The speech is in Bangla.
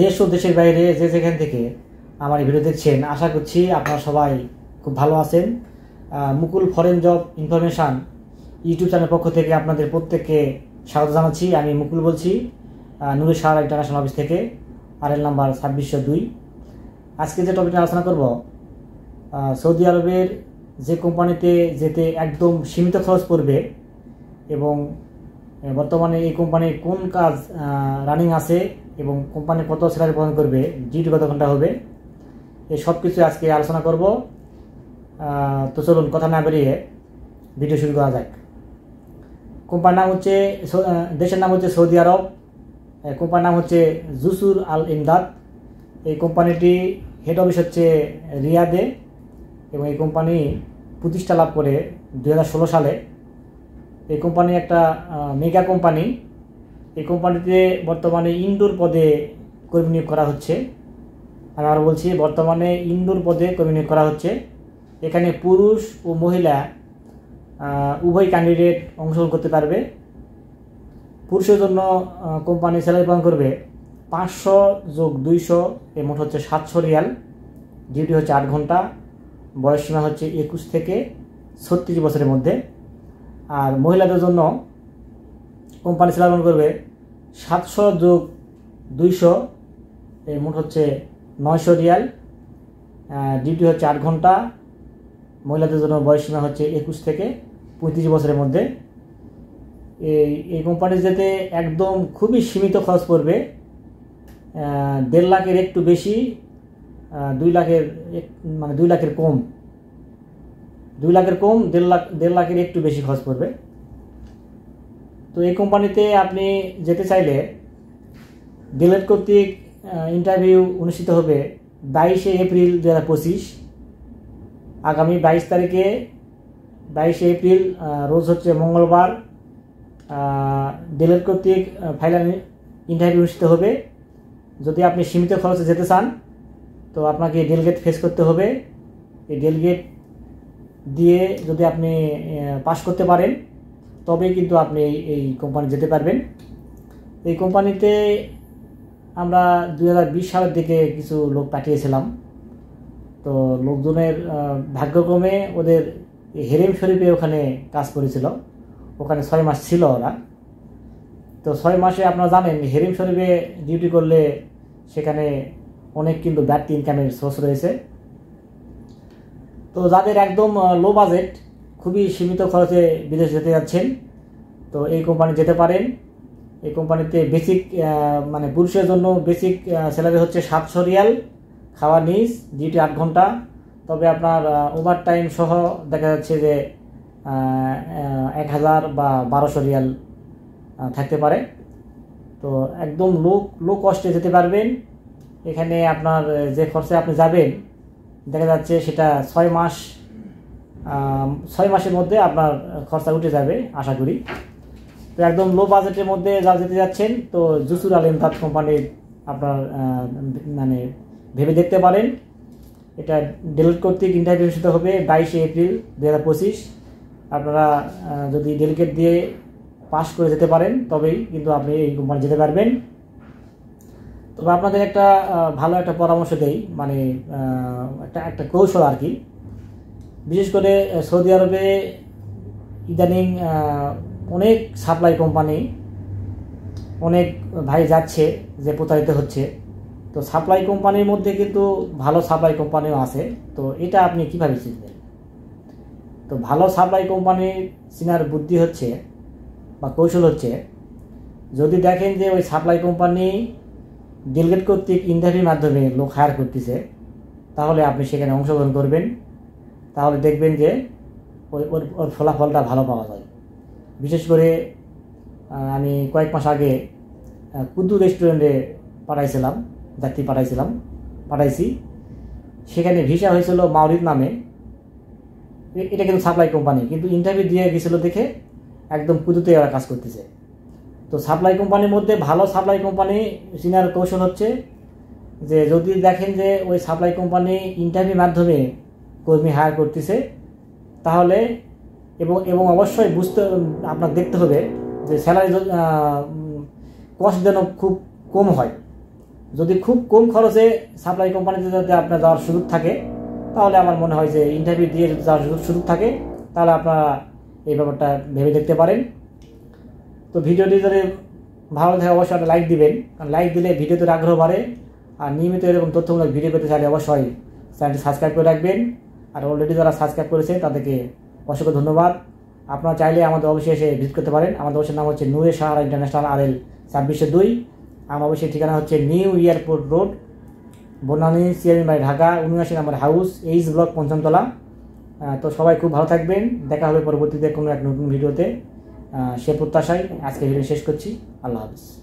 দেশ ও দেশের বাইরে যে যেখান থেকে আমার এই ভিডিও দেখছেন, আশা করছি আপনারা সবাই খুব ভালো আছেন। Mukul foreign job information YouTube channel পক্ষ থেকে আপনাদের প্রত্যেককে স্বাগত জানাচ্ছি। আমি মুকুল বলছি, নুরে সারা ইন্টারন্যাশনাল অফিস থেকে, RL নাম্বার 2602। আজকে যে টপিকটা আলোচনা করব, সৌদি আরবের যে কোম্পানিতে যেতে একদম সীমিত খরচ পড়বে এবং বর্তমানে এই কোম্পানির কোন কাজ রানিং আছে এবং কোম্পানি কত স্যালারি প্রদান করবে, ডিউটি কত ঘন্টা হবে, এই সব কিছু আজকে আলোচনা করব। তো চলুন কথা না বেরিয়ে ভিডিও শুরু করা যাক। কোম্পানির নাম হচ্ছে, দেশের নাম হচ্ছে সৌদি আরব। কোম্পানির নাম হচ্ছে জুসুর আল ইমদাদ। এই কোম্পানিটি হেড অফিস হচ্ছে রিয়াদে এবং এই কোম্পানি প্রতিষ্ঠা লাভ করে 2016 সালে। এই কোম্পানি একটা মেগা কোম্পানি। এই কোম্পানিতে বর্তমানে ইনডোর পদে কর্মী নিয়োগ করা হচ্ছে। আমি আরও বলছি, বর্তমানে ইনডোর পদে কর্মী নিয়োগ করা হচ্ছে। এখানে পুরুষ ও মহিলা উভয় ক্যান্ডিডেট অংশগ্রহণ করতে পারবে। পুরুষের জন্য কোম্পানি স্যালারি প্রদান করবে 500 যোগ 200, এর মোট হচ্ছে 700 রিয়াল। ডিউটি হচ্ছে 8 ঘন্টা। বয়সসীমা হচ্ছে 21 থেকে 36 বছরের মধ্যে। আর মহিলাদের জন্য কোম্পানি স্যালারি প্রদান করবে 700 যোগ 200, এর মোট হচ্ছে 900 রিয়াল। ডিউটি হচ্ছে 8 ঘন্টা। মহিলাদের জন্য বয়সসীমা হচ্ছে 21 থেকে 35 বছরের মধ্যে। এই কোম্পানি যেতে একদম খুবই সীমিত খরচ পড়বে। 1.5 লাখের একটু বেশি, 2 লাখের মানে 2 লাখের কম, 2 লাখের কম, 1.5 লাখের একটু বেশি খরচ পড়বে। তো এই কোম্পানিতে আপনি যেতে চাইলে ডিলেট কর্তৃক ইন্টারভিউ অনুষ্ঠিত হবে 22 এপ্রিল 2025। আগামী 22 তারিখে, 22 এপ্রিল রোজ হচ্ছে মঙ্গলবার, ডিলেট কর্তৃক ফাইনাল ইন্টারভিউ অনুষ্ঠিত হবে। যদি আপনি সীমিত খরচে যেতে চান তো আপনাকে ডেলগেট ফেস করতে হবে। এই ডেলগেট দিয়ে যদি আপনি পাস করতে পারেন তবে কিন্তু আপনি এই কোম্পানি যেতে পারবেন। এই কোম্পানিতে আমরা 2020 সালের দিকে কিছু লোক পাঠিয়েছিলাম। তো লোকজনের ভাগ্যক্রমে ওদের হেরেম শরীফে ওখানে কাজ করেছিল। ওখানে 6 মাস ছিল ওরা। তো 6 মাসে আপনারা জানেন হেরেম শরীফে ডিউটি করলে সেখানে অনেক কিন্তু বাড়তি ইনকামের সোর্স রয়েছে। তো যাদের একদম লো বাজেট, খুবই সীমিত খরচে বিদেশে যেতে যাচ্ছেন, তো এই কোম্পানি যেতে পারেন। এই কোম্পানিতে বেসিক মানে পুরুষের জন্য বেসিক স্যালারি হচ্ছে 700 রিয়াল, খাওয়া নিজ, ডিউটি 8 ঘন্টা। তবে আপনার ওভার টাইম সহ দেখা যাচ্ছে যে 1000 বা 1200 রিয়াল থাকতে পারে। তো একদম লো কস্টে যেতে পারবেন। এখানে আপনার যে খরচে আপনি যাবেন দেখা যাচ্ছে সেটা 6 মাসের মধ্যে আপনার খরচা উঠে যাবে আশা করি। তো একদম লো বাজেটের মধ্যে যারা যেতে যাচ্ছেন তো জুসুর আল ইমদাদ কোম্পানির আপনার মানে ভেবে দেখতে পারেন। এটা ডেলিট কর্তৃক ইন্টারভিউ অনুষ্ঠিত হবে 22 এপ্রিল 2025। আপনারা যদি ডেলিগেট দিয়ে পাস করে যেতে পারেন তবেই কিন্তু আপনি এই কোম্পানি যেতে পারবেন। তবে আপনাদের একটা ভালো একটা পরামর্শ দেই, মানে একটা কৌশল আর কি। বিশেষ করে সৌদি আরবে ইদানিং অনেক সাপ্লাই কোম্পানি, অনেক ভাই যাচ্ছে যে প্রতারিত হচ্ছে। তো সাপ্লাই কোম্পানির মধ্যে কিন্তু ভালো সাপ্লাই কোম্পানিও আছে। তো এটা আপনি কিভাবে চিনবেন? তো ভালো সাপ্লাই কোম্পানির চিনার বুদ্ধি হচ্ছে বা কৌশল হচ্ছে, যদি দেখেন যে ওই সাপ্লাই কোম্পানি ডেলিগেট কর্তৃক ইন্টারভিউর মাধ্যমে লোক হায়ার করতেছে, তাহলে আপনি সেখানে অংশগ্রহণ করবেন। তাহলে দেখবেন যে ওর ফলাফলটা ভালো পাওয়া যায়। বিশেষ করে আমি কয়েক মাস আগে কুদ্দু রেস্টুরেন্টে পাঠাইছি। সেখানে ভিসা হয়েছিল মাউরিদ নামে। এটা কিন্তু সাপ্লাই কোম্পানি, কিন্তু ইন্টারভিউ দিয়ে গেছিলো দেখে একদম কুদ্দুতে ওরা কাজ করতেছে। তো সাপ্লাই কোম্পানির মধ্যে ভালো সাপ্লাই কোম্পানি চিনার কৌশল হচ্ছে যে যদি দেখেন যে ওই সাপ্লাই কোম্পানি ইন্টারভিউর মাধ্যমে কর্মী হায়ার করতেছে, তাহলে এবং অবশ্যই আপনার দেখতে হবে যে স্যালারি কস্ট যেন খুব কম হয়। যদি খুব কম খরচে সাপ্লাই কোম্পানিতে যদি আপনার যাওয়ার সুযোগ থাকে, তাহলে আমার মনে হয় যে ইন্টারভিউ দিয়ে যদি যাওয়ার সুযোগ থাকে, তাহলে আপনারা এই ব্যাপারটা ভেবে দেখতে পারেন। তো ভিডিওটি যদি ভালো থাকে অবশ্যই একটা লাইক দিবেন, কারণ লাইক দিলে ভিডিওতে আগ্রহ বাড়ে। আর নিয়মিত এরকম তথ্যমূলক ভিডিও পেতে চাইলে অবশ্যই চ্যানেলটি সাবস্ক্রাইব করে রাখবেন। আর অলরেডি যারা সাবস্ক্রাইব করেছে তাদেরকে অসংখ্য ধন্যবাদ। আপনারা চাইলে আমাদের অবশ্যই এসে ভিজিট করতে পারেন। আমাদের অবশ্যই নাম হচ্ছে নূরে সাহারা ইন্টারন্যাশনাল RL 2602। আমার অবশ্যই ঠিকানা হচ্ছে new airport road, Banani, chairman বাড়ি, ঢাকা 79 নম্বর হাউস, এইচ ব্লক, 5ম তলা। তো সবাই খুব ভালো থাকবেন, দেখা হবে পরবর্তীতে কোনো এক নতুন ভিডিওতে। সে প্রত্যাশায় আজকে ভিডিও শেষ করছি। আল্লাহ হাফিজ।